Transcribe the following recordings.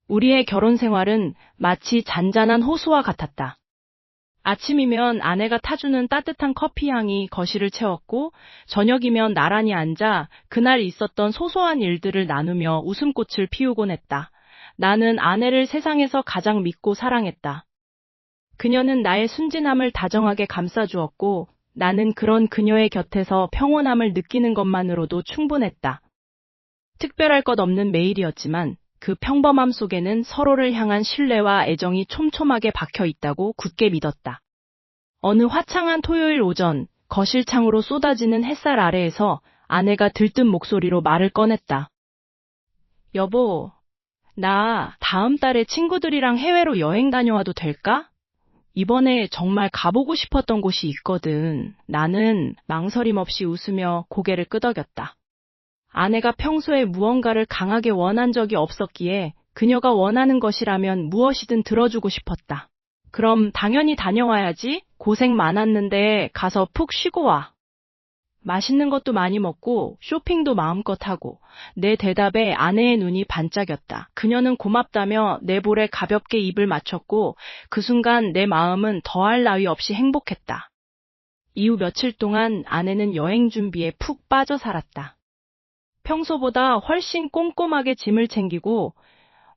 우리의 결혼 생활은 마치 잔잔한 호수와 같았다. 아침이면 아내가 타주는 따뜻한 커피 향이 거실을 채웠고, 저녁이면 나란히 앉아 그날 있었던 소소한 일들을 나누며 웃음꽃을 피우곤 했다. 나는 아내를 세상에서 가장 믿고 사랑했다. 그녀는 나의 순진함을 다정하게 감싸주었고, 나는 그런 그녀의 곁에서 평온함을 느끼는 것만으로도 충분했다. 특별할 것 없는 매일이었지만, 그 평범함 속에는 서로를 향한 신뢰와 애정이 촘촘하게 박혀 있다고 굳게 믿었다. 어느 화창한 토요일 오전, 거실 창으로 쏟아지는 햇살 아래에서 아내가 들뜬 목소리로 말을 꺼냈다. 여보, 나 다음 달에 친구들이랑 해외로 여행 다녀와도 될까? 이번에 정말 가보고 싶었던 곳이 있거든. 나는 망설임 없이 웃으며 고개를 끄덕였다. 아내가 평소에 무언가를 강하게 원한 적이 없었기에 그녀가 원하는 것이라면 무엇이든 들어주고 싶었다. 그럼 당연히 다녀와야지. 고생 많았는데 가서 푹 쉬고 와. 맛있는 것도 많이 먹고 쇼핑도 마음껏 하고. 내 대답에 아내의 눈이 반짝였다. 그녀는 고맙다며 내 볼에 가볍게 입을 맞췄고 그 순간 내 마음은 더할 나위 없이 행복했다. 이후 며칠 동안 아내는 여행 준비에 푹 빠져 살았다. 평소보다 훨씬 꼼꼼하게 짐을 챙기고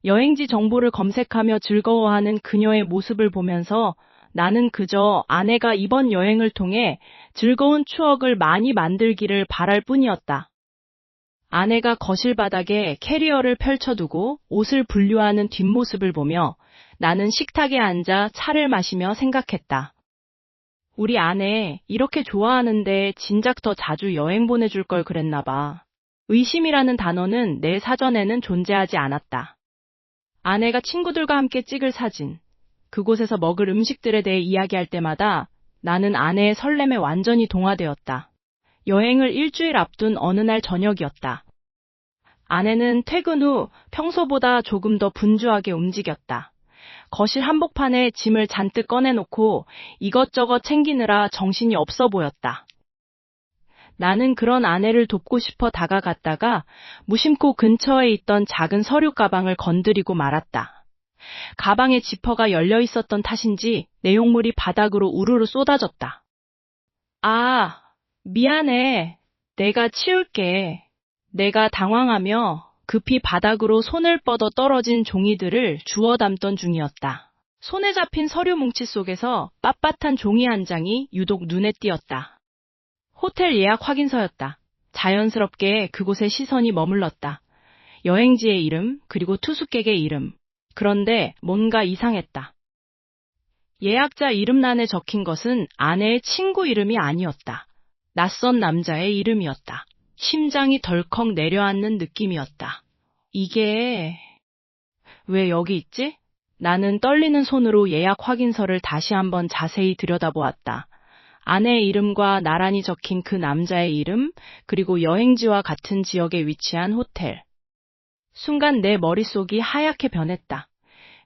여행지 정보를 검색하며 즐거워하는 그녀의 모습을 보면서 나는 그저 아내가 이번 여행을 통해 즐거운 추억을 많이 만들기를 바랄 뿐이었다. 아내가 거실 바닥에 캐리어를 펼쳐두고 옷을 분류하는 뒷모습을 보며 나는 식탁에 앉아 차를 마시며 생각했다. 우리 아내 이렇게 좋아하는데 진작 더 자주 여행 보내줄 걸 그랬나 봐. 의심이라는 단어는 내 사전에는 존재하지 않았다. 아내가 친구들과 함께 찍을 사진, 그곳에서 먹을 음식들에 대해 이야기할 때마다 나는 아내의 설렘에 완전히 동화되었다. 여행을 일주일 앞둔 어느 날 저녁이었다. 아내는 퇴근 후 평소보다 조금 더 분주하게 움직였다. 거실 한복판에 짐을 잔뜩 꺼내놓고 이것저것 챙기느라 정신이 없어 보였다. 나는 그런 아내를 돕고 싶어 다가갔다가 무심코 근처에 있던 작은 서류 가방을 건드리고 말았다. 가방의 지퍼가 열려 있었던 탓인지 내용물이 바닥으로 우르르 쏟아졌다. 아, 미안해. 내가 치울게. 내가 당황하며 급히 바닥으로 손을 뻗어 떨어진 종이들을 주워 담던 중이었다. 손에 잡힌 서류 뭉치 속에서 빳빳한 종이 한 장이 유독 눈에 띄었다. 호텔 예약 확인서였다. 자연스럽게 그곳에 시선이 머물렀다. 여행지의 이름, 그리고 투숙객의 이름. 그런데 뭔가 이상했다. 예약자 이름란에 적힌 것은 아내의 친구 이름이 아니었다. 낯선 남자의 이름이었다. 심장이 덜컥 내려앉는 느낌이었다. 이게 왜 여기 있지? 나는 떨리는 손으로 예약 확인서를 다시 한번 자세히 들여다보았다. 아내의 이름과 나란히 적힌 그 남자의 이름, 그리고 여행지와 같은 지역에 위치한 호텔. 순간 내 머릿속이 하얗게 변했다.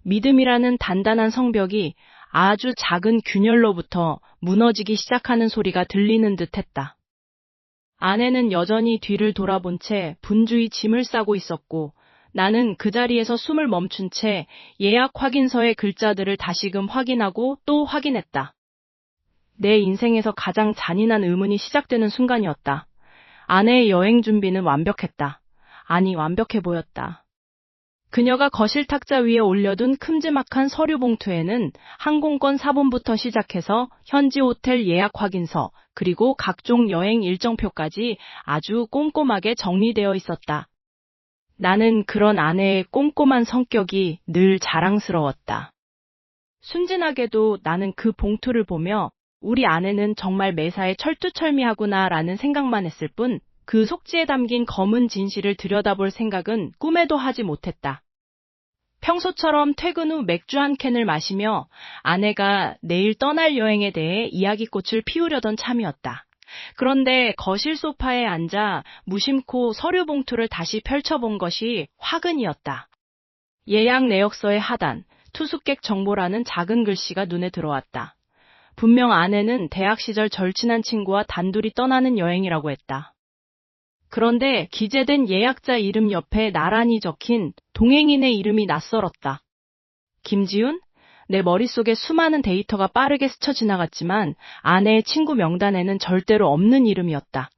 믿음이라는 단단한 성벽이 아주 작은 균열로부터 무너지기 시작하는 소리가 들리는 듯 했다. 아내는 여전히 뒤를 돌아본 채 분주히 짐을 싸고 있었고, 나는 그 자리에서 숨을 멈춘 채 예약 확인서의 글자들을 다시금 확인하고 또 확인했다. 내 인생에서 가장 잔인한 의문이 시작되는 순간이었다. 아내의 여행 준비는 완벽했다. 아니, 완벽해 보였다. 그녀가 거실 탁자 위에 올려둔 큼지막한 서류 봉투에는 항공권 사본부터 시작해서 현지 호텔 예약 확인서, 그리고 각종 여행 일정표까지 아주 꼼꼼하게 정리되어 있었다. 나는 그런 아내의 꼼꼼한 성격이 늘 자랑스러웠다. 순진하게도 나는 그 봉투를 보며 우리 아내는 정말 매사에 철두철미하구나라는 생각만 했을 뿐 그 속지에 담긴 검은 진실을 들여다볼 생각은 꿈에도 하지 못했다. 평소처럼 퇴근 후 맥주 한 캔을 마시며 아내가 내일 떠날 여행에 대해 이야기꽃을 피우려던 참이었다. 그런데 거실 소파에 앉아 무심코 서류 봉투를 다시 펼쳐본 것이 화근이었다. 예약 내역서의 하단, 투숙객 정보라는 작은 글씨가 눈에 들어왔다. 분명 아내는 대학 시절 절친한 친구와 단둘이 떠나는 여행이라고 했다. 그런데 기재된 예약자 이름 옆에 나란히 적힌 동행인의 이름이 낯설었다. 김지훈? 내 머릿속에 수많은 데이터가 빠르게 스쳐 지나갔지만 아내의 친구 명단에는 절대로 없는 이름이었다.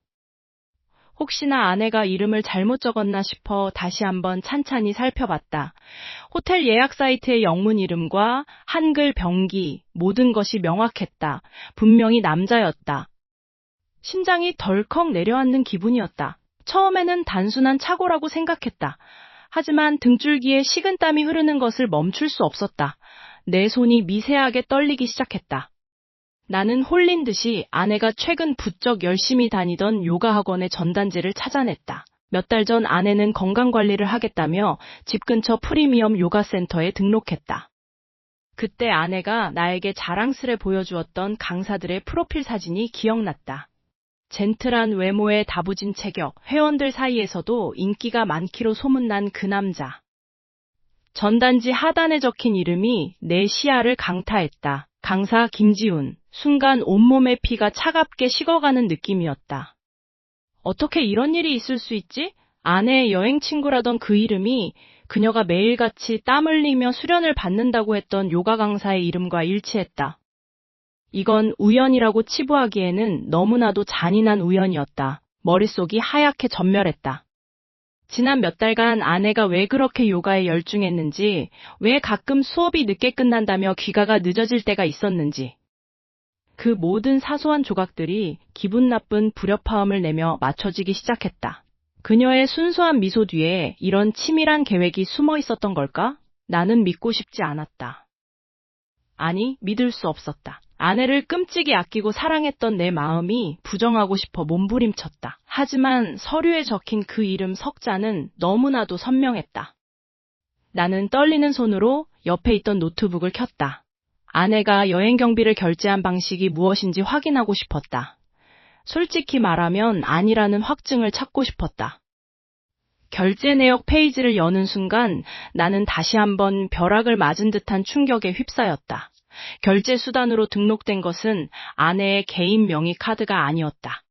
혹시나 아내가 이름을 잘못 적었나 싶어 다시 한번 찬찬히 살펴봤다. 호텔 예약 사이트의 영문 이름과 한글 병기, 모든 것이 명확했다. 분명히 남자였다. 심장이 덜컥 내려앉는 기분이었다. 처음에는 단순한 착오라고 생각했다. 하지만 등줄기에 식은땀이 흐르는 것을 멈출 수 없었다. 내 손이 미세하게 떨리기 시작했다. 나는 홀린 듯이 아내가 최근 부쩍 열심히 다니던 요가 학원의 전단지를 찾아냈다. 몇 달 전 아내는 건강관리를 하겠다며 집 근처 프리미엄 요가 센터에 등록했다. 그때 아내가 나에게 자랑스레 보여주었던 강사들의 프로필 사진이 기억났다. 젠틀한 외모에 다부진 체격, 회원들 사이에서도 인기가 많기로 소문난 그 남자. 전단지 하단에 적힌 이름이 내 시야를 강타했다. 강사 김지훈. 순간 온몸의 피가 차갑게 식어가는 느낌이었다. 어떻게 이런 일이 있을 수 있지? 아내의 여행 친구라던 그 이름이 그녀가 매일같이 땀 흘리며 수련을 받는다고 했던 요가 강사의 이름과 일치했다. 이건 우연이라고 치부하기에는 너무나도 잔인한 우연이었다. 머릿속이 하얗게 전멸했다. 지난 몇 달간 아내가 왜 그렇게 요가에 열중했는지, 왜 가끔 수업이 늦게 끝난다며 귀가가 늦어질 때가 있었는지. 그 모든 사소한 조각들이 기분 나쁜 불협화음을 내며 맞춰지기 시작했다. 그녀의 순수한 미소 뒤에 이런 치밀한 계획이 숨어 있었던 걸까? 나는 믿고 싶지 않았다. 아니, 믿을 수 없었다. 아내를 끔찍이 아끼고 사랑했던 내 마음이 부정하고 싶어 몸부림쳤다. 하지만 서류에 적힌 그 이름 석자는 너무나도 선명했다. 나는 떨리는 손으로 옆에 있던 노트북을 켰다. 아내가 여행 경비를 결제한 방식이 무엇인지 확인하고 싶었다. 솔직히 말하면 아니라는 확증을 찾고 싶었다. 결제 내역 페이지를 여는 순간 나는 다시 한번 벼락을 맞은 듯한 충격에 휩싸였다. 결제 수단으로 등록된 것은 아내의 개인 명의 카드가 아니었다.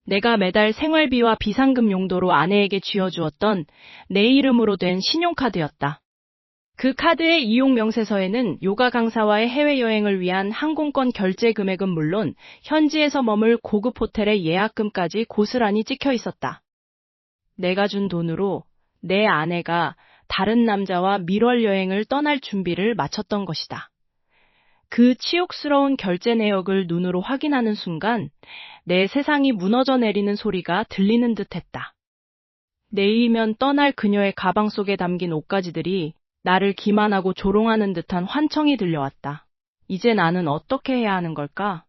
내가 매달 생활비와 비상금 용도로 아내에게 쥐어주었던 내 이름으로 된 신용카드였다. 그 카드의 이용 명세서에는 요가 강사와의 해외여행을 위한 항공권 결제 금액은 물론 현지에서 머물 고급 호텔의 예약금까지 고스란히 찍혀 있었다. 내가 준 돈으로 내 아내가 다른 남자와 밀월 여행을 떠날 준비를 마쳤던 것이다. 그 치욕스러운 결제 내역을 눈으로 확인하는 순간 내 세상이 무너져 내리는 소리가 들리는 듯했다. 내일이면 떠날 그녀의 가방 속에 담긴 옷가지들이 나를 기만하고 조롱하는 듯한 환청이 들려왔다. 이제 나는 어떻게 해야 하는 걸까?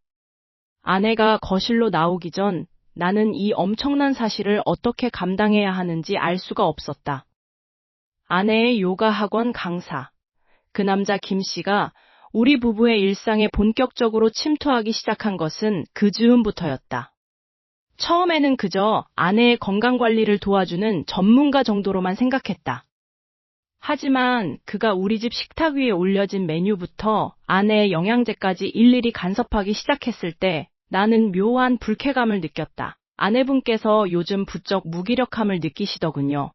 아내가 거실로 나오기 전 나는 이 엄청난 사실을 어떻게 감당해야 하는지 알 수가 없었다. 아내의 요가 학원 강사. 그 남자 김 씨가 우리 부부의 일상에 본격적으로 침투하기 시작한 것은 그 즈음부터였다. 처음에는 그저 아내의 건강관리를 도와주는 전문가 정도로만 생각했다. 하지만 그가 우리 집 식탁 위에 올려진 메뉴부터 아내의 영양제까지 일일이 간섭하기 시작했을 때 나는 묘한 불쾌감을 느꼈다. 아내분께서 요즘 부쩍 무기력함을 느끼시더군요.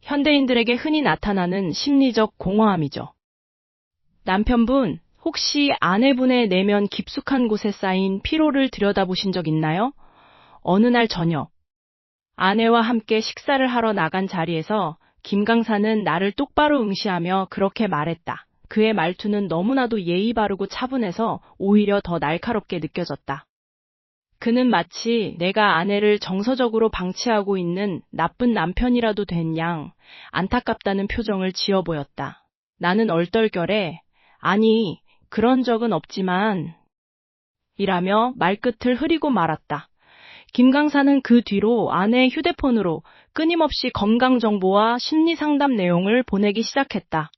현대인들에게 흔히 나타나는 심리적 공허함이죠. 남편분, 혹시 아내분의 내면 깊숙한 곳에 쌓인 피로를 들여다보신 적 있나요? 어느 날 저녁, 아내와 함께 식사를 하러 나간 자리에서 김 강사는 나를 똑바로 응시하며 그렇게 말했다. 그의 말투는 너무나도 예의 바르고 차분해서 오히려 더 날카롭게 느껴졌다. 그는 마치 내가 아내를 정서적으로 방치하고 있는 나쁜 남편이라도 된 양 안타깝다는 표정을 지어 보였다. 나는 얼떨결에 아니, 그런 적은 없지만 이라며 말끝을 흐리고 말았다. 김 강사는 그 뒤로 아내의 휴대폰으로 끊임없이 건강정보와 심리상담 내용을 보내기 시작했다.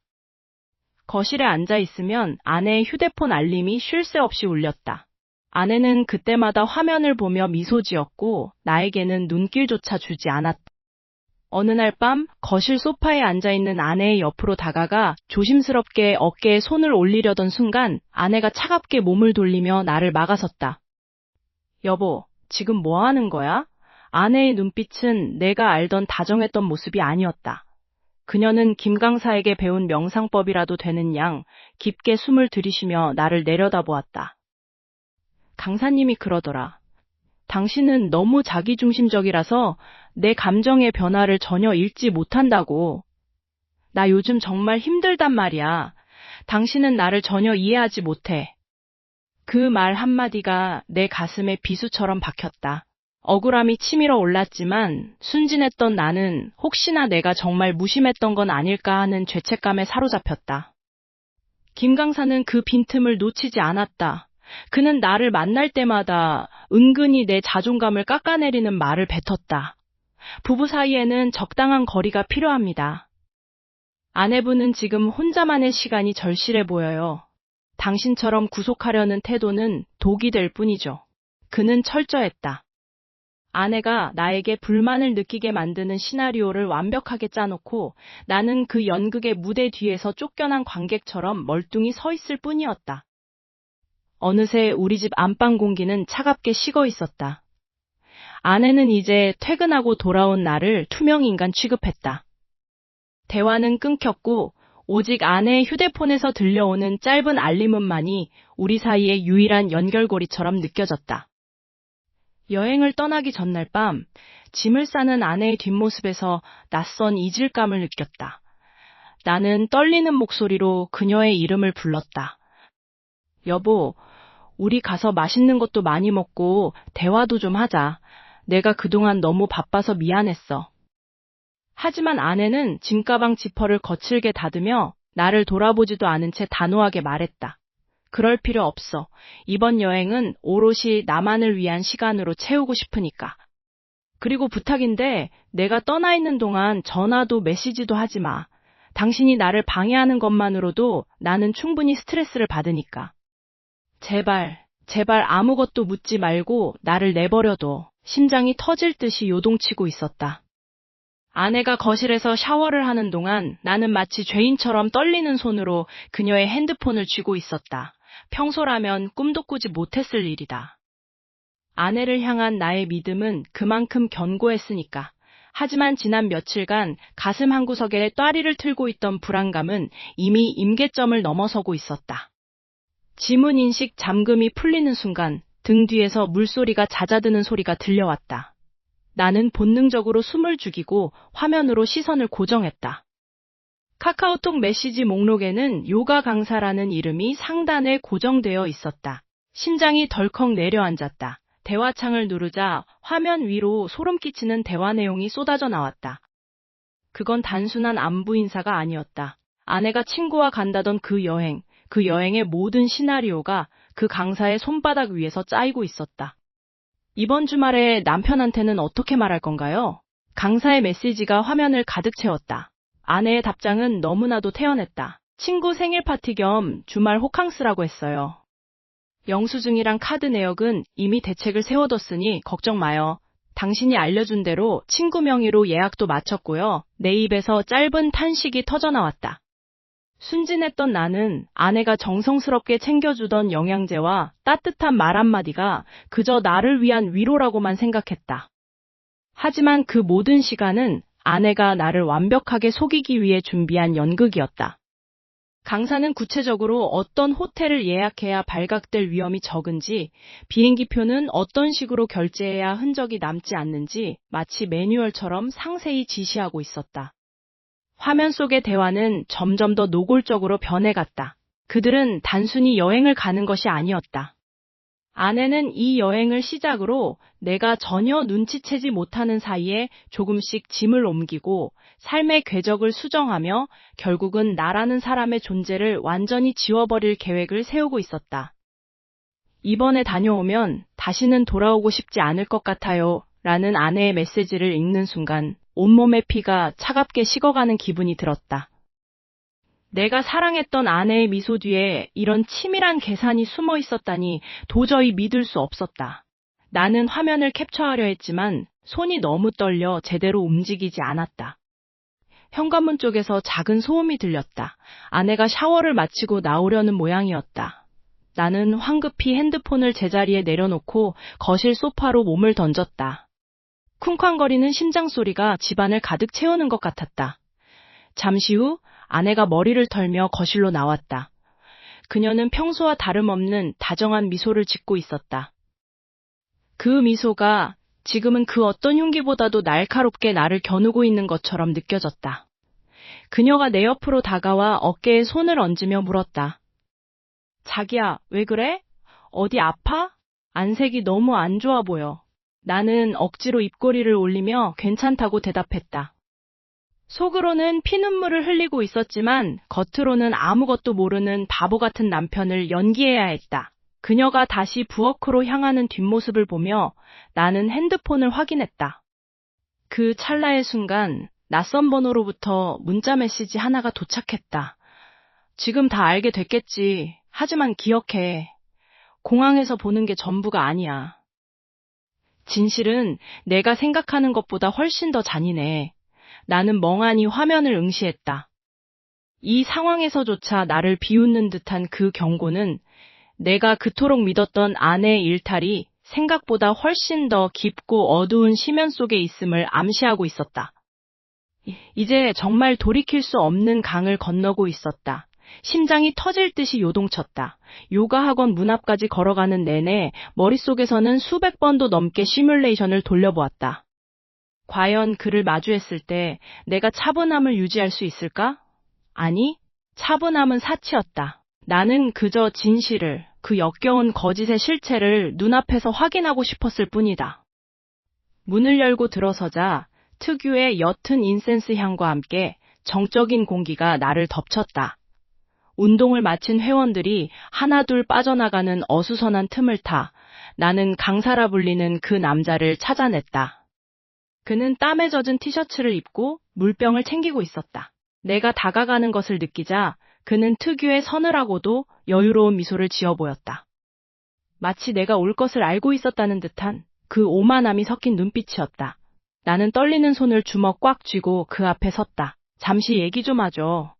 거실에 앉아 있으면 아내의 휴대폰 알림이 쉴 새 없이 울렸다. 아내는 그때마다 화면을 보며 미소 지었고 나에게는 눈길조차 주지 않았다. 어느 날 밤 거실 소파에 앉아있는 아내의 옆으로 다가가 조심스럽게 어깨에 손을 올리려던 순간 아내가 차갑게 몸을 돌리며 나를 막아섰다. 여보, 지금 뭐 하는 거야? 아내의 눈빛은 내가 알던 다정했던 모습이 아니었다. 그녀는 김 강사에게 배운 명상법이라도 되는 양 깊게 숨을 들이쉬며 나를 내려다보았다. 강사님이 그러더라. 당신은 너무 자기중심적이라서 내 감정의 변화를 전혀 읽지 못한다고. 나 요즘 정말 힘들단 말이야. 당신은 나를 전혀 이해하지 못해. 그 말 한마디가 내 가슴에 비수처럼 박혔다. 억울함이 치밀어 올랐지만 순진했던 나는 혹시나 내가 정말 무심했던 건 아닐까 하는 죄책감에 사로잡혔다. 김 강사는 그 빈틈을 놓치지 않았다. 그는 나를 만날 때마다 은근히 내 자존감을 깎아내리는 말을 뱉었다. 부부 사이에는 적당한 거리가 필요합니다. 아내분은 지금 혼자만의 시간이 절실해 보여요. 당신처럼 구속하려는 태도는 독이 될 뿐이죠. 그는 철저했다. 아내가 나에게 불만을 느끼게 만드는 시나리오를 완벽하게 짜놓고 나는 그 연극의 무대 뒤에서 쫓겨난 관객처럼 멀뚱히 서 있을 뿐이었다. 어느새 우리 집 안방 공기는 차갑게 식어 있었다. 아내는 이제 퇴근하고 돌아온 나를 투명인간 취급했다. 대화는 끊겼고 오직 아내의 휴대폰에서 들려오는 짧은 알림음만이 우리 사이의 유일한 연결고리처럼 느껴졌다. 여행을 떠나기 전날 밤, 짐을 싸는 아내의 뒷모습에서 낯선 이질감을 느꼈다. 나는 떨리는 목소리로 그녀의 이름을 불렀다. 여보, 우리 가서 맛있는 것도 많이 먹고 대화도 좀 하자. 내가 그동안 너무 바빠서 미안했어. 하지만 아내는 짐가방 지퍼를 거칠게 닫으며 나를 돌아보지도 않은 채 단호하게 말했다. 그럴 필요 없어. 이번 여행은 오롯이 나만을 위한 시간으로 채우고 싶으니까. 그리고 부탁인데 내가 떠나 있는 동안 전화도 메시지도 하지 마. 당신이 나를 방해하는 것만으로도 나는 충분히 스트레스를 받으니까. 제발, 제발 아무것도 묻지 말고 나를 내버려둬. 심장이 터질 듯이 요동치고 있었다. 아내가 거실에서 샤워를 하는 동안 나는 마치 죄인처럼 떨리는 손으로 그녀의 핸드폰을 쥐고 있었다. 평소라면 꿈도 꾸지 못했을 일이다. 아내를 향한 나의 믿음은 그만큼 견고했으니까. 하지만 지난 며칠간 가슴 한구석에 따리를 틀고 있던 불안감은 이미 임계점을 넘어서고 있었다. 지문 인식 잠금이 풀리는 순간 등 뒤에서 물소리가 잦아드는 소리가 들려왔다. 나는 본능적으로 숨을 죽이고 화면으로 시선을 고정했다. 카카오톡 메시지 목록에는 요가 강사라는 이름이 상단에 고정되어 있었다. 심장이 덜컥 내려앉았다. 대화창을 누르자 화면 위로 소름 끼치는 대화 내용이 쏟아져 나왔다. 그건 단순한 안부 인사가 아니었다. 아내가 친구와 간다던 그 여행의 모든 시나리오가 그 강사의 손바닥 위에서 짜이고 있었다. 이번 주말에 남편한테는 어떻게 말할 건가요? 강사의 메시지가 화면을 가득 채웠다. 아내의 답장은 너무나도 태연했다. 친구 생일 파티 겸 주말 호캉스라고 했어요. 영수증이랑 카드 내역은 이미 대책을 세워뒀으니 걱정 마요. 당신이 알려준 대로 친구 명의로 예약도 마쳤고요. 내 입에서 짧은 탄식이 터져나왔다. 순진했던 나는 아내가 정성스럽게 챙겨주던 영양제와 따뜻한 말 한마디가 그저 나를 위한 위로라고만 생각했다. 하지만 그 모든 시간은 아내가 나를 완벽하게 속이기 위해 준비한 연극이었다. 강사는 구체적으로 어떤 호텔을 예약해야 발각될 위험이 적은지, 비행기표는 어떤 식으로 결제해야 흔적이 남지 않는지 마치 매뉴얼처럼 상세히 지시하고 있었다. 화면 속의 대화는 점점 더 노골적으로 변해갔다. 그들은 단순히 여행을 가는 것이 아니었다. 아내는 이 여행을 시작으로 내가 전혀 눈치채지 못하는 사이에 조금씩 짐을 옮기고 삶의 궤적을 수정하며 결국은 나라는 사람의 존재를 완전히 지워버릴 계획을 세우고 있었다. 이번에 다녀오면 다시는 돌아오고 싶지 않을 것 같아요. 라는 아내의 메시지를 읽는 순간 온몸의 피가 차갑게 식어가는 기분이 들었다. 내가 사랑했던 아내의 미소 뒤에 이런 치밀한 계산이 숨어 있었다니 도저히 믿을 수 없었다. 나는 화면을 캡처하려 했지만 손이 너무 떨려 제대로 움직이지 않았다. 현관문 쪽에서 작은 소음이 들렸다. 아내가 샤워를 마치고 나오려는 모양이었다. 나는 황급히 핸드폰을 제자리에 내려놓고 거실 소파로 몸을 던졌다. 쿵쾅거리는 심장 소리가 집안을 가득 채우는 것 같았다. 잠시 후 아내가 머리를 털며 거실로 나왔다. 그녀는 평소와 다름없는 다정한 미소를 짓고 있었다. 그 미소가 지금은 그 어떤 흉기보다도 날카롭게 나를 겨누고 있는 것처럼 느껴졌다. 그녀가 내 옆으로 다가와 어깨에 손을 얹으며 물었다. 자기야, 왜 그래? 어디 아파? 안색이 너무 안 좋아 보여. 나는 억지로 입꼬리를 올리며 괜찮다고 대답했다. 속으로는 피눈물을 흘리고 있었지만 겉으로는 아무것도 모르는 바보 같은 남편을 연기해야 했다. 그녀가 다시 부엌으로 향하는 뒷모습을 보며 나는 핸드폰을 확인했다. 그 찰나의 순간 낯선 번호로부터 문자 메시지 하나가 도착했다. 지금 다 알게 됐겠지. 하지만 기억해. 공항에서 보는 게 전부가 아니야. 진실은 내가 생각하는 것보다 훨씬 더 잔인해. 나는 멍하니 화면을 응시했다. 이 상황에서조차 나를 비웃는 듯한 그 경고는 내가 그토록 믿었던 아내의 일탈이 생각보다 훨씬 더 깊고 어두운 심연 속에 있음을 암시하고 있었다. 이제 정말 돌이킬 수 없는 강을 건너고 있었다. 심장이 터질 듯이 요동쳤다. 요가 학원 문 앞까지 걸어가는 내내 머릿속에서는 수백 번도 넘게 시뮬레이션을 돌려보았다. 과연 그를 마주했을 때 내가 차분함을 유지할 수 있을까? 아니, 차분함은 사치였다. 나는 그저 진실을, 그 역겨운 거짓의 실체를 눈앞에서 확인하고 싶었을 뿐이다. 문을 열고 들어서자 특유의 옅은 인센스 향과 함께 정적인 공기가 나를 덮쳤다. 운동을 마친 회원들이 하나둘 빠져나가는 어수선한 틈을 타 나는 강사라 불리는 그 남자를 찾아냈다. 그는 땀에 젖은 티셔츠를 입고 물병을 챙기고 있었다. 내가 다가가는 것을 느끼자 그는 특유의 서늘하고도 여유로운 미소를 지어 보였다. 마치 내가 올 것을 알고 있었다는 듯한 그 오만함이 섞인 눈빛이었다. 나는 떨리는 손을 주먹 꽉 쥐고 그 앞에 섰다. 잠시 얘기 좀 하죠.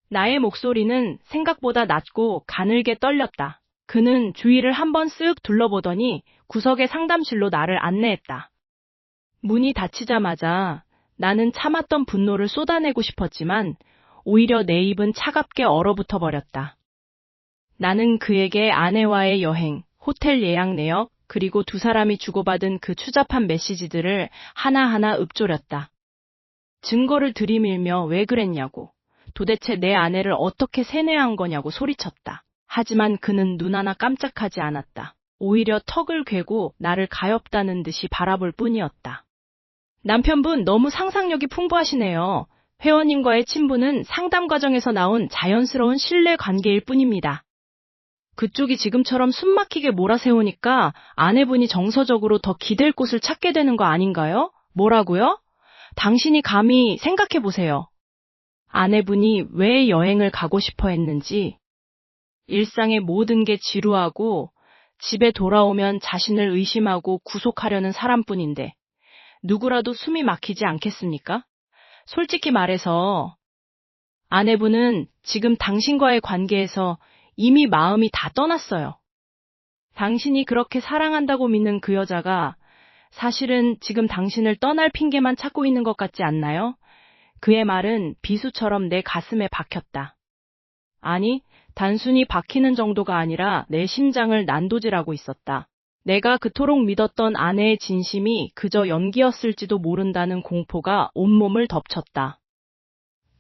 나의 목소리는 생각보다 낮고 가늘게 떨렸다. 그는 주위를 한번 쓱 둘러보더니 구석의 상담실로 나를 안내했다. 문이 닫히자마자 나는 참았던 분노를 쏟아내고 싶었지만 오히려 내 입은 차갑게 얼어붙어 버렸다. 나는 그에게 아내와의 여행, 호텔 예약 내역, 그리고 두 사람이 주고받은 그 추잡한 메시지들을 하나하나 읊조렸다. 증거를 들이밀며 왜 그랬냐고, 도대체 내 아내를 어떻게 세뇌한 거냐고 소리쳤다. 하지만 그는 눈 하나 깜짝하지 않았다. 오히려 턱을 괴고 나를 가엾다는 듯이 바라볼 뿐이었다. 남편분 너무 상상력이 풍부하시네요. 회원님과의 친분은 상담 과정에서 나온 자연스러운 신뢰 관계일 뿐입니다. 그쪽이 지금처럼 숨막히게 몰아세우니까 아내분이 정서적으로 더 기댈 곳을 찾게 되는 거 아닌가요? 뭐라고요? 당신이 감히 생각해 보세요. 아내분이 왜 여행을 가고 싶어 했는지, 일상의 모든 게 지루하고 집에 돌아오면 자신을 의심하고 구속하려는 사람뿐인데 누구라도 숨이 막히지 않겠습니까? 솔직히 말해서 아내분은 지금 당신과의 관계에서 이미 마음이 다 떠났어요. 당신이 그렇게 사랑한다고 믿는 그 여자가 사실은 지금 당신을 떠날 핑계만 찾고 있는 것 같지 않나요? 그의 말은 비수처럼 내 가슴에 박혔다. 아니, 단순히 박히는 정도가 아니라 내 심장을 난도질하고 있었다. 내가 그토록 믿었던 아내의 진심이 그저 연기였을지도 모른다는 공포가 온몸을 덮쳤다.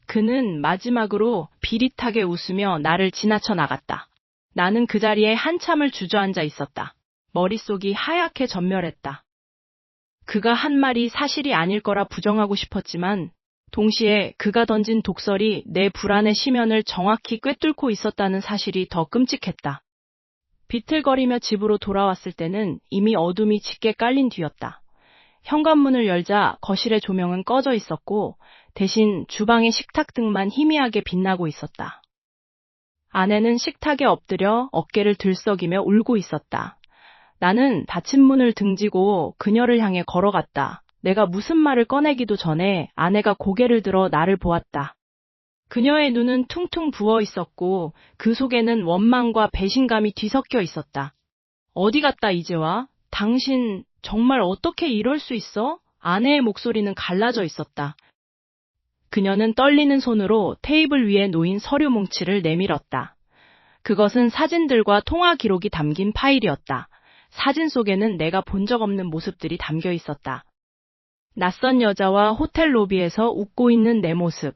그는 마지막으로 비릿하게 웃으며 나를 지나쳐 나갔다. 나는 그 자리에 한참을 주저앉아 있었다. 머릿속이 하얗게 전멸했다. 그가 한 말이 사실이 아닐 거라 부정하고 싶었지만 동시에 그가 던진 독설이 내 불안의 심연을 정확히 꿰뚫고 있었다는 사실이 더 끔찍했다. 비틀거리며 집으로 돌아왔을 때는 이미 어둠이 짙게 깔린 뒤였다. 현관문을 열자 거실의 조명은 꺼져 있었고 대신 주방의 식탁등만 희미하게 빛나고 있었다. 아내는 식탁에 엎드려 어깨를 들썩이며 울고 있었다. 나는 닫힌 문을 등지고 그녀를 향해 걸어갔다. 내가 무슨 말을 꺼내기도 전에 아내가 고개를 들어 나를 보았다. 그녀의 눈은 퉁퉁 부어 있었고 그 속에는 원망과 배신감이 뒤섞여 있었다. 어디 갔다 이제 와? 당신 정말 어떻게 이럴 수 있어? 아내의 목소리는 갈라져 있었다. 그녀는 떨리는 손으로 테이블 위에 놓인 서류 뭉치를 내밀었다. 그것은 사진들과 통화 기록이 담긴 파일이었다. 사진 속에는 내가 본 적 없는 모습들이 담겨 있었다. 낯선 여자와 호텔 로비에서 웃고 있는 내 모습,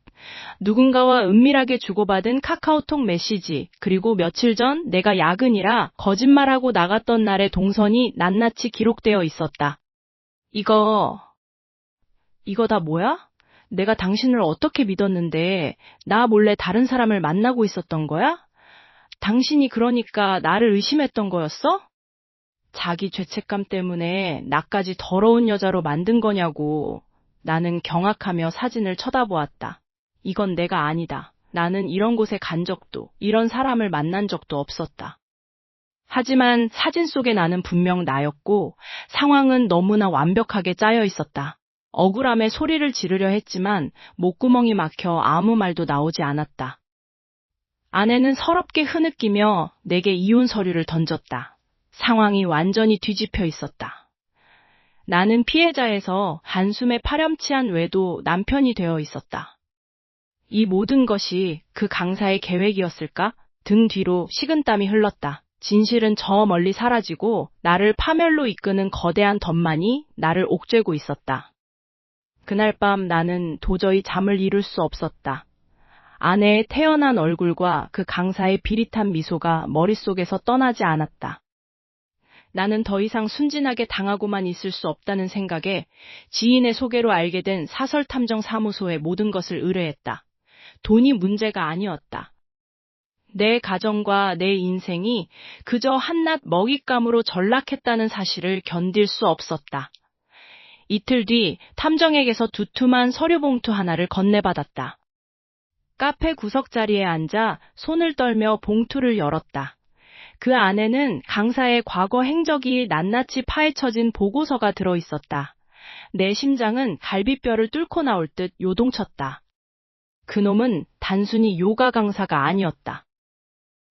누군가와 은밀하게 주고받은 카카오톡 메시지, 그리고 며칠 전 내가 야근이라 거짓말하고 나갔던 날의 동선이 낱낱이 기록되어 있었다. 이거 다 뭐야? 내가 당신을 어떻게 믿었는데 나 몰래 다른 사람을 만나고 있었던 거야? 당신이 그러니까 나를 의심했던 거였어? 자기 죄책감 때문에 나까지 더러운 여자로 만든 거냐고. 나는 경악하며 사진을 쳐다보았다. 이건 내가 아니다. 나는 이런 곳에 간 적도, 이런 사람을 만난 적도 없었다. 하지만 사진 속의 나는 분명 나였고 상황은 너무나 완벽하게 짜여 있었다. 억울함에 소리를 지르려 했지만 목구멍이 막혀 아무 말도 나오지 않았다. 아내는 서럽게 흐느끼며 내게 이혼 서류를 던졌다. 상황이 완전히 뒤집혀 있었다. 나는 피해자에서 한숨에 파렴치한 외도 남편이 되어 있었다. 이 모든 것이 그 강사의 계획이었을까? 등 뒤로 식은땀이 흘렀다. 진실은 저 멀리 사라지고 나를 파멸로 이끄는 거대한 덫만이 나를 옥죄고 있었다. 그날 밤 나는 도저히 잠을 이룰 수 없었다. 아내의 태연한 얼굴과 그 강사의 비릿한 미소가 머릿속에서 떠나지 않았다. 나는 더 이상 순진하게 당하고만 있을 수 없다는 생각에 지인의 소개로 알게 된 사설탐정사무소에 모든 것을 의뢰했다. 돈이 문제가 아니었다. 내 가정과 내 인생이 그저 한낱 먹잇감으로 전락했다는 사실을 견딜 수 없었다. 이틀 뒤 탐정에게서 두툼한 서류 봉투 하나를 건네받았다. 카페 구석자리에 앉아 손을 떨며 봉투를 열었다. 그 안에는 강사의 과거 행적이 낱낱이 파헤쳐진 보고서가 들어있었다. 내 심장은 갈비뼈를 뚫고 나올 듯 요동쳤다. 그놈은 단순히 요가 강사가 아니었다.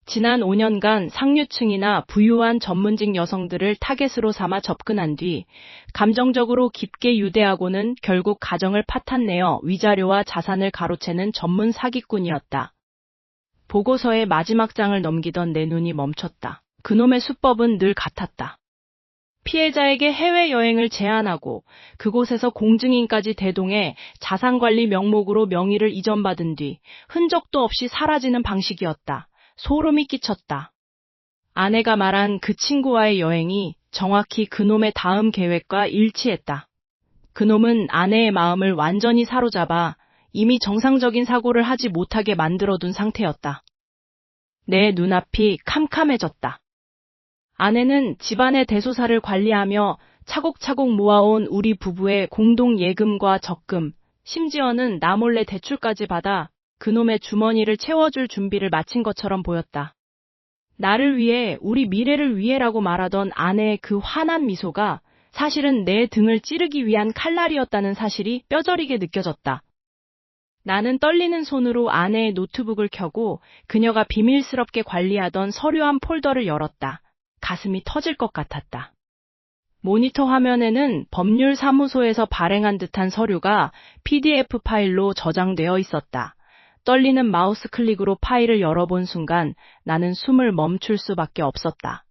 지난 5년간 상류층이나 부유한 전문직 여성들을 타겟으로 삼아 접근한 뒤 감정적으로 깊게 유대하고는 결국 가정을 파탄내어 위자료와 자산을 가로채는 전문 사기꾼이었다. 보고서의 마지막 장을 넘기던 내 눈이 멈췄다. 그놈의 수법은 늘 같았다. 피해자에게 해외여행을 제안하고 그곳에서 공증인까지 대동해 자산관리 명목으로 명의를 이전받은 뒤 흔적도 없이 사라지는 방식이었다. 소름이 끼쳤다. 아내가 말한 그 친구와의 여행이 정확히 그놈의 다음 계획과 일치했다. 그놈은 아내의 마음을 완전히 사로잡아 이미 정상적인 사고를 하지 못하게 만들어둔 상태였다. 내 눈앞이 캄캄해졌다. 아내는 집안의 대소사를 관리하며 차곡차곡 모아온 우리 부부의 공동 예금과 적금, 심지어는 나 몰래 대출까지 받아 그놈의 주머니를 채워줄 준비를 마친 것처럼 보였다. 나를 위해, 우리 미래를 위해라고 말하던 아내의 그 환한 미소가 사실은 내 등을 찌르기 위한 칼날이었다는 사실이 뼈저리게 느껴졌다. 나는 떨리는 손으로 아내의 노트북을 켜고 그녀가 비밀스럽게 관리하던 서류한 폴더를 열었다. 가슴이 터질 것 같았다. 모니터 화면에는 법률사무소에서 발행한 듯한 서류가 PDF 파일로 저장되어 있었다. 떨리는 마우스 클릭으로 파일을 열어본 순간 나는 숨을 멈출 수밖에 없었다.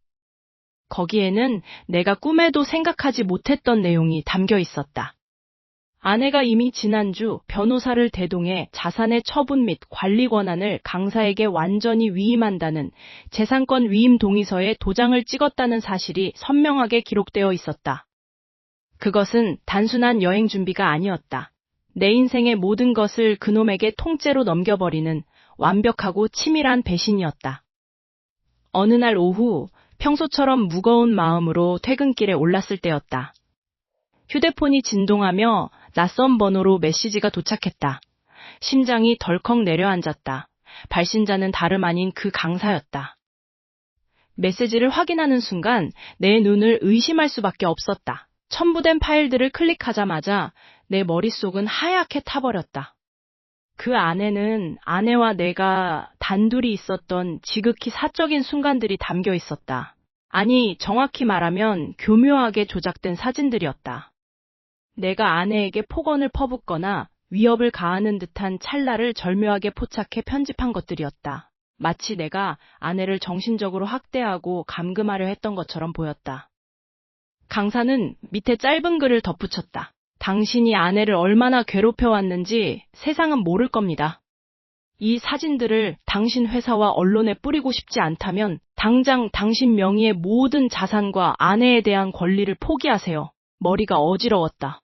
거기에는 내가 꿈에도 생각하지 못했던 내용이 담겨 있었다. 아내가 이미 지난주 변호사를 대동해 자산의 처분 및 관리 권한을 강사에게 완전히 위임한다는 재산권 위임 동의서에 도장을 찍었다는 사실이 선명하게 기록되어 있었다. 그것은 단순한 여행 준비가 아니었다. 내 인생의 모든 것을 그놈에게 통째로 넘겨버리는 완벽하고 치밀한 배신이었다. 어느 날 오후 평소처럼 무거운 마음으로 퇴근길에 올랐을 때였다. 휴대폰이 진동하며 낯선 번호로 메시지가 도착했다. 심장이 덜컥 내려앉았다. 발신자는 다름 아닌 그 강사였다. 메시지를 확인하는 순간 내 눈을 의심할 수밖에 없었다. 첨부된 파일들을 클릭하자마자 내 머릿속은 하얗게 타버렸다. 그 안에는 아내와 내가 단둘이 있었던 지극히 사적인 순간들이 담겨 있었다. 아니, 정확히 말하면 교묘하게 조작된 사진들이었다. 내가 아내에게 폭언을 퍼붓거나 위협을 가하는 듯한 찰나를 절묘하게 포착해 편집한 것들이었다. 마치 내가 아내를 정신적으로 학대하고 감금하려 했던 것처럼 보였다. 강사는 밑에 짧은 글을 덧붙였다. 당신이 아내를 얼마나 괴롭혀왔는지 세상은 모를 겁니다. 이 사진들을 당신 회사와 언론에 뿌리고 싶지 않다면 당장 당신 명의의 모든 자산과 아내에 대한 권리를 포기하세요. 머리가 어지러웠다.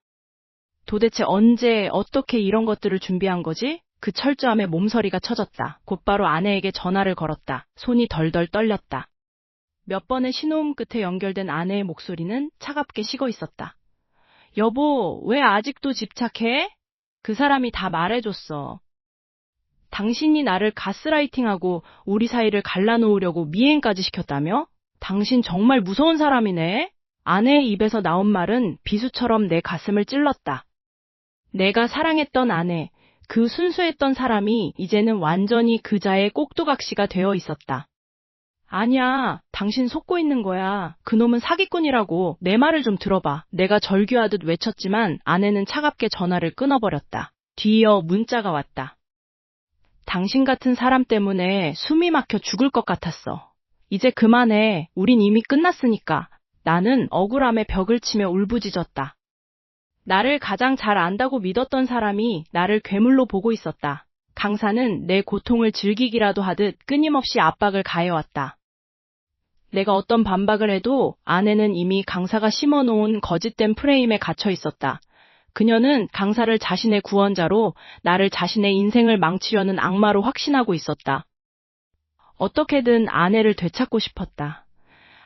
도대체 언제 어떻게 이런 것들을 준비한 거지? 그 철저함에 몸서리가 쳐졌다. 곧바로 아내에게 전화를 걸었다. 손이 덜덜 떨렸다. 몇 번의 신호음 끝에 연결된 아내의 목소리는 차갑게 식어 있었다. 여보, 왜 아직도 집착해? 그 사람이 다 말해줬어. 당신이 나를 가스라이팅하고 우리 사이를 갈라놓으려고 미행까지 시켰다며? 당신 정말 무서운 사람이네. 아내의 입에서 나온 말은 비수처럼 내 가슴을 찔렀다. 내가 사랑했던 아내, 그 순수했던 사람이 이제는 완전히 그자의 꼭두각시가 되어 있었다. 아니야, 당신 속고 있는 거야. 그놈은 사기꾼이라고. 내 말을 좀 들어봐. 내가 절규하듯 외쳤지만 아내는 차갑게 전화를 끊어버렸다. 뒤이어 문자가 왔다. 당신 같은 사람 때문에 숨이 막혀 죽을 것 같았어. 이제 그만해. 우린 이미 끝났으니까. 나는 억울함에 벽을 치며 울부짖었다. 나를 가장 잘 안다고 믿었던 사람이 나를 괴물로 보고 있었다. 강사는 내 고통을 즐기기라도 하듯 끊임없이 압박을 가해왔다. 내가 어떤 반박을 해도 아내는 이미 강사가 심어놓은 거짓된 프레임에 갇혀 있었다. 그녀는 강사를 자신의 구원자로, 나를 자신의 인생을 망치려는 악마로 확신하고 있었다. 어떻게든 아내를 되찾고 싶었다.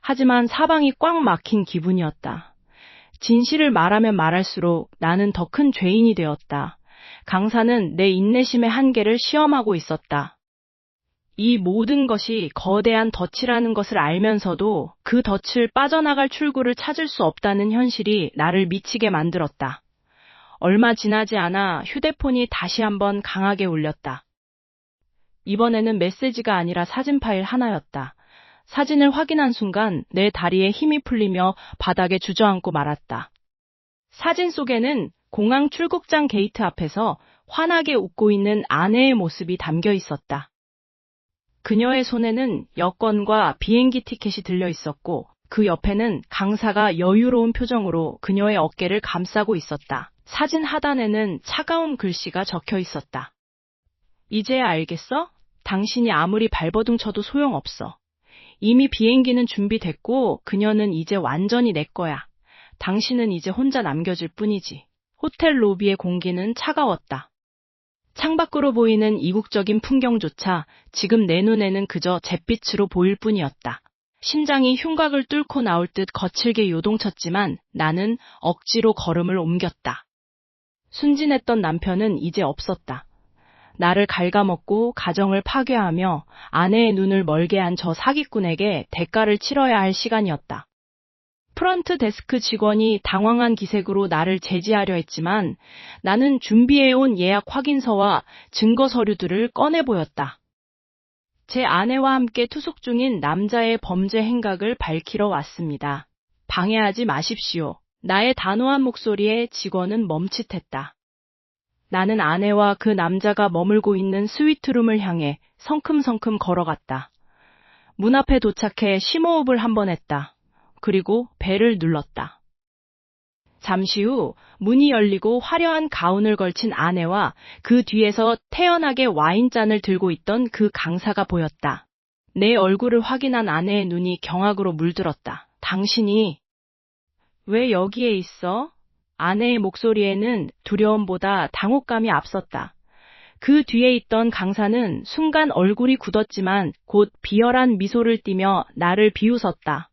하지만 사방이 꽉 막힌 기분이었다. 진실을 말하면 말할수록 나는 더 큰 죄인이 되었다. 강사는 내 인내심의 한계를 시험하고 있었다. 이 모든 것이 거대한 덫이라는 것을 알면서도 그 덫을 빠져나갈 출구를 찾을 수 없다는 현실이 나를 미치게 만들었다. 얼마 지나지 않아 휴대폰이 다시 한번 강하게 울렸다. 이번에는 메시지가 아니라 사진 파일 하나였다. 사진을 확인한 순간 내 다리에 힘이 풀리며 바닥에 주저앉고 말았다. 사진 속에는 공항 출국장 게이트 앞에서 환하게 웃고 있는 아내의 모습이 담겨 있었다. 그녀의 손에는 여권과 비행기 티켓이 들려 있었고 그 옆에는 강사가 여유로운 표정으로 그녀의 어깨를 감싸고 있었다. 사진 하단에는 차가운 글씨가 적혀 있었다. 이제야 알겠어? 당신이 아무리 발버둥 쳐도 소용없어. 이미 비행기는 준비됐고 그녀는 이제 완전히 내 거야. 당신은 이제 혼자 남겨질 뿐이지. 호텔 로비의 공기는 차가웠다. 창밖으로 보이는 이국적인 풍경조차 지금 내 눈에는 그저 잿빛으로 보일 뿐이었다. 심장이 흉곽을 뚫고 나올 듯 거칠게 요동쳤지만 나는 억지로 걸음을 옮겼다. 순진했던 남편은 이제 없었다. 나를 갉아먹고 가정을 파괴하며 아내의 눈을 멀게 한 저 사기꾼에게 대가를 치러야 할 시간이었다. 프런트 데스크 직원이 당황한 기색으로 나를 제지하려 했지만 나는 준비해온 예약 확인서와 증거 서류들을 꺼내 보였다. 제 아내와 함께 투숙 중인 남자의 범죄 행각을 밝히러 왔습니다. 방해하지 마십시오. 나의 단호한 목소리에 직원은 멈칫했다. 나는 아내와 그 남자가 머물고 있는 스위트룸을 향해 성큼성큼 걸어갔다. 문 앞에 도착해 심호흡을 한번 했다. 그리고 벨을 눌렀다. 잠시 후 문이 열리고 화려한 가운을 걸친 아내와 그 뒤에서 태연하게 와인잔을 들고 있던 그 강사가 보였다. 내 얼굴을 확인한 아내의 눈이 경악으로 물들었다. 당신이 왜 여기에 있어? 아내의 목소리에는 두려움보다 당혹감이 앞섰다. 그 뒤에 있던 강사는 순간 얼굴이 굳었지만 곧 비열한 미소를 띠며 나를 비웃었다.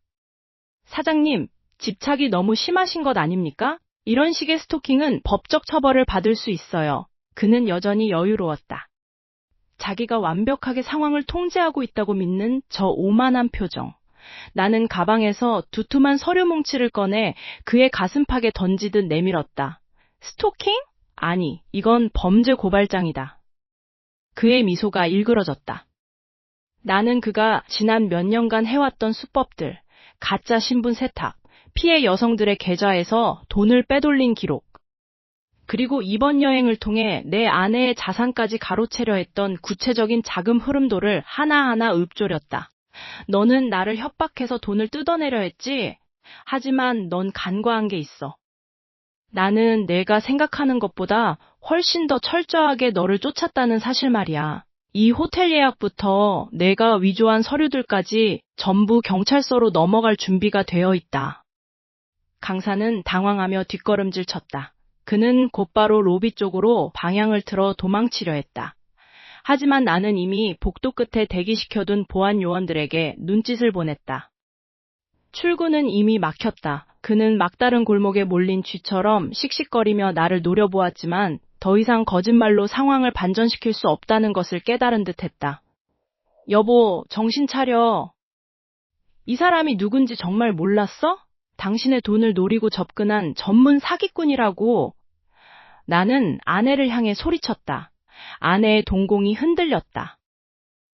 사장님, 집착이 너무 심하신 것 아닙니까? 이런 식의 스토킹은 법적 처벌을 받을 수 있어요. 그는 여전히 여유로웠다. 자기가 완벽하게 상황을 통제하고 있다고 믿는 저 오만한 표정. 나는 가방에서 두툼한 서류 뭉치를 꺼내 그의 가슴팍에 던지듯 내밀었다. 스토킹? 아니, 이건 범죄 고발장이다. 그의 미소가 일그러졌다. 나는 그가 지난 몇 년간 해왔던 수법들, 가짜 신분 세탁, 피해 여성들의 계좌에서 돈을 빼돌린 기록, 그리고 이번 여행을 통해 내 아내의 자산까지 가로채려 했던 구체적인 자금 흐름도를 하나하나 읊조렸다. 너는 나를 협박해서 돈을 뜯어내려 했지? 하지만 넌 간과한 게 있어. 나는 내가 생각하는 것보다 훨씬 더 철저하게 너를 쫓았다는 사실 말이야. 이 호텔 예약부터 내가 위조한 서류들까지 전부 경찰서로 넘어갈 준비가 되어 있다. 강사는 당황하며 뒷걸음질 쳤다. 그는 곧바로 로비 쪽으로 방향을 틀어 도망치려 했다. 하지만 나는 이미 복도 끝에 대기시켜둔 보안 요원들에게 눈짓을 보냈다. 출구는 이미 막혔다. 그는 막다른 골목에 몰린 쥐처럼 씩씩거리며 나를 노려보았지만 더 이상 거짓말로 상황을 반전시킬 수 없다는 것을 깨달은 듯했다. 여보, 정신 차려. 이 사람이 누군지 정말 몰랐어? 당신의 돈을 노리고 접근한 전문 사기꾼이라고. 나는 아내를 향해 소리쳤다. 아내의 동공이 흔들렸다.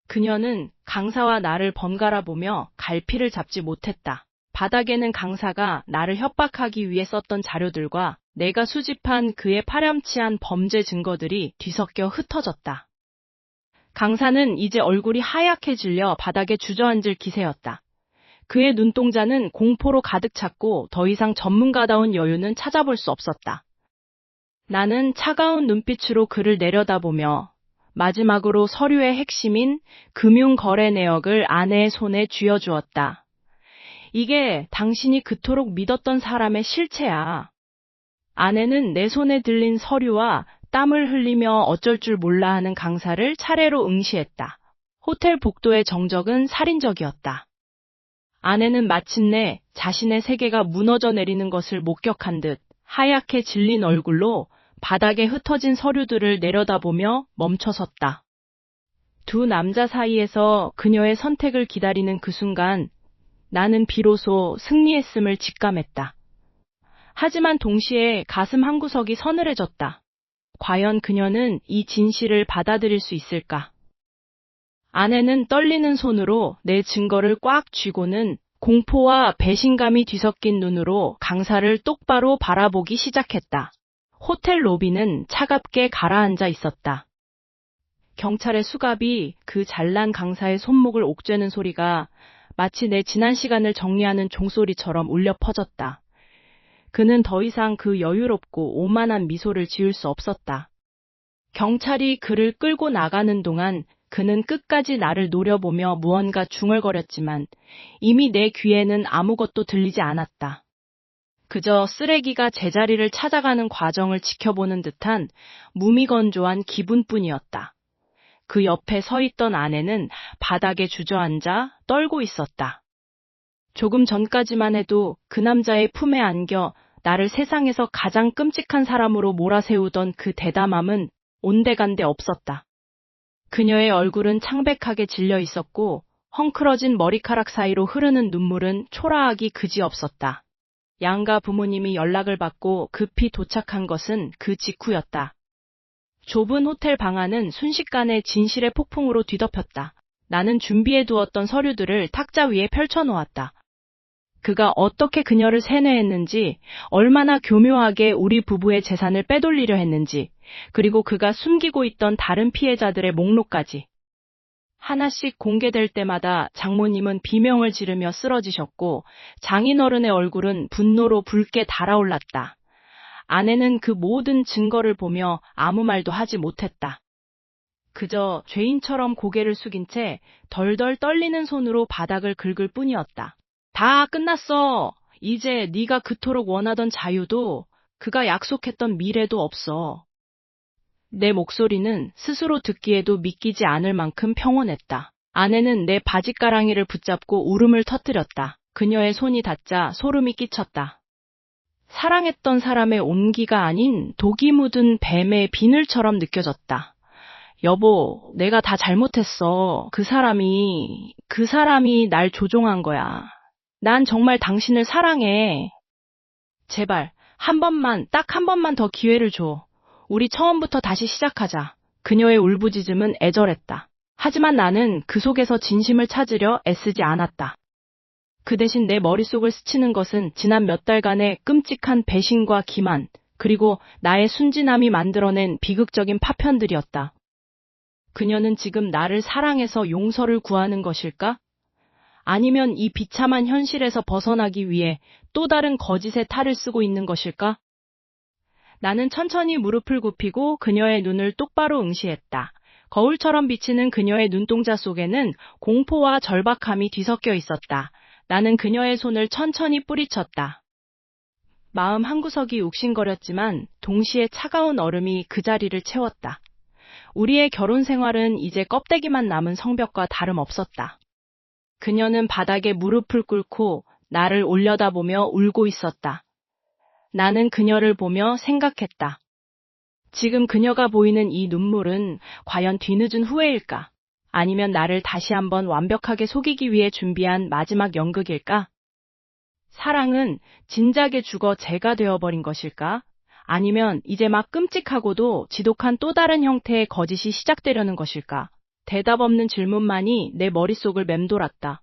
그녀는 강사와 나를 번갈아 보며 갈피를 잡지 못했다. 바닥에는 강사가 나를 협박하기 위해 썼던 자료들과 내가 수집한 그의 파렴치한 범죄 증거들이 뒤섞여 흩어졌다. 강사는 이제 얼굴이 하얗게 질려 바닥에 주저앉을 기세였다. 그의 눈동자는 공포로 가득 찼고 더 이상 전문가다운 여유는 찾아볼 수 없었다. 나는 차가운 눈빛으로 그를 내려다보며 마지막으로 서류의 핵심인 금융거래 내역을 아내의 손에 쥐어주었다. 이게 당신이 그토록 믿었던 사람의 실체야. 아내는 내 손에 들린 서류와 땀을 흘리며 어쩔 줄 몰라 하는 강사를 차례로 응시했다. 호텔 복도의 정적은 살인적이었다. 아내는 마침내 자신의 세계가 무너져 내리는 것을 목격한 듯 하얗게 질린 얼굴로 바닥에 흩어진 서류들을 내려다보며 멈춰섰다. 두 남자 사이에서 그녀의 선택을 기다리는 그 순간 나는 비로소 승리했음을 직감했다. 하지만 동시에 가슴 한구석이 서늘해졌다. 과연 그녀는 이 진실을 받아들일 수 있을까? 아내는 떨리는 손으로 내 증거를 꽉 쥐고는 공포와 배신감이 뒤섞인 눈으로 강사를 똑바로 바라보기 시작했다. 호텔 로비는 차갑게 가라앉아 있었다. 경찰의 수갑이 그 잘난 강사의 손목을 옥죄는 소리가 마치 내 지난 시간을 정리하는 종소리처럼 울려 퍼졌다. 그는 더 이상 그 여유롭고 오만한 미소를 지을 수 없었다. 경찰이 그를 끌고 나가는 동안 그는 끝까지 나를 노려보며 무언가 중얼거렸지만 이미 내 귀에는 아무것도 들리지 않았다. 그저 쓰레기가 제자리를 찾아가는 과정을 지켜보는 듯한 무미건조한 기분뿐이었다. 그 옆에 서 있던 아내는 바닥에 주저앉아 떨고 있었다. 조금 전까지만 해도 그 남자의 품에 안겨 나를 세상에서 가장 끔찍한 사람으로 몰아세우던 그 대담함은 온데간데 없었다. 그녀의 얼굴은 창백하게 질려 있었고 헝클어진 머리카락 사이로 흐르는 눈물은 초라하기 그지없었다. 양가 부모님이 연락을 받고 급히 도착한 것은 그 직후였다. 좁은 호텔 방 안은 순식간에 진실의 폭풍으로 뒤덮였다. 나는 준비해두었던 서류들을 탁자 위에 펼쳐놓았다. 그가 어떻게 그녀를 세뇌했는지, 얼마나 교묘하게 우리 부부의 재산을 빼돌리려 했는지, 그리고 그가 숨기고 있던 다른 피해자들의 목록까지. 하나씩 공개될 때마다 장모님은 비명을 지르며 쓰러지셨고 장인어른의 얼굴은 분노로 붉게 달아올랐다. 아내는 그 모든 증거를 보며 아무 말도 하지 못했다. 그저 죄인처럼 고개를 숙인 채 덜덜 떨리는 손으로 바닥을 긁을 뿐이었다. 다 끝났어. 이제 네가 그토록 원하던 자유도 그가 약속했던 미래도 없어. 내 목소리는 스스로 듣기에도 믿기지 않을 만큼 평온했다. 아내는 내 바짓가랑이를 붙잡고 울음을 터뜨렸다. 그녀의 손이 닿자 소름이 끼쳤다. 사랑했던 사람의 온기가 아닌 독이 묻은 뱀의 비늘처럼 느껴졌다. 여보, 내가 다 잘못했어. 그 사람이 날 조종한 거야. 난 정말 당신을 사랑해. 제발, 딱 한 번만 더 기회를 줘. 우리 처음부터 다시 시작하자. 그녀의 울부짖음은 애절했다. 하지만 나는 그 속에서 진심을 찾으려 애쓰지 않았다. 그 대신 내 머릿속을 스치는 것은 지난 몇 달간의 끔찍한 배신과 기만, 그리고 나의 순진함이 만들어낸 비극적인 파편들이었다. 그녀는 지금 나를 사랑해서 용서를 구하는 것일까? 아니면 이 비참한 현실에서 벗어나기 위해 또 다른 거짓의 탈을 쓰고 있는 것일까? 나는 천천히 무릎을 굽히고 그녀의 눈을 똑바로 응시했다. 거울처럼 비치는 그녀의 눈동자 속에는 공포와 절박함이 뒤섞여 있었다. 나는 그녀의 손을 천천히 뿌리쳤다. 마음 한구석이 욱신거렸지만 동시에 차가운 얼음이 그 자리를 채웠다. 우리의 결혼 생활은 이제 껍데기만 남은 성벽과 다름없었다. 그녀는 바닥에 무릎을 꿇고 나를 올려다보며 울고 있었다. 나는 그녀를 보며 생각했다. 지금 그녀가 보이는 이 눈물은 과연 뒤늦은 후회일까? 아니면 나를 다시 한번 완벽하게 속이기 위해 준비한 마지막 연극일까? 사랑은 진작에 죽어 재가 되어버린 것일까? 아니면 이제 막 끔찍하고도 지독한 또 다른 형태의 거짓이 시작되려는 것일까? 대답 없는 질문만이 내 머릿속을 맴돌았다.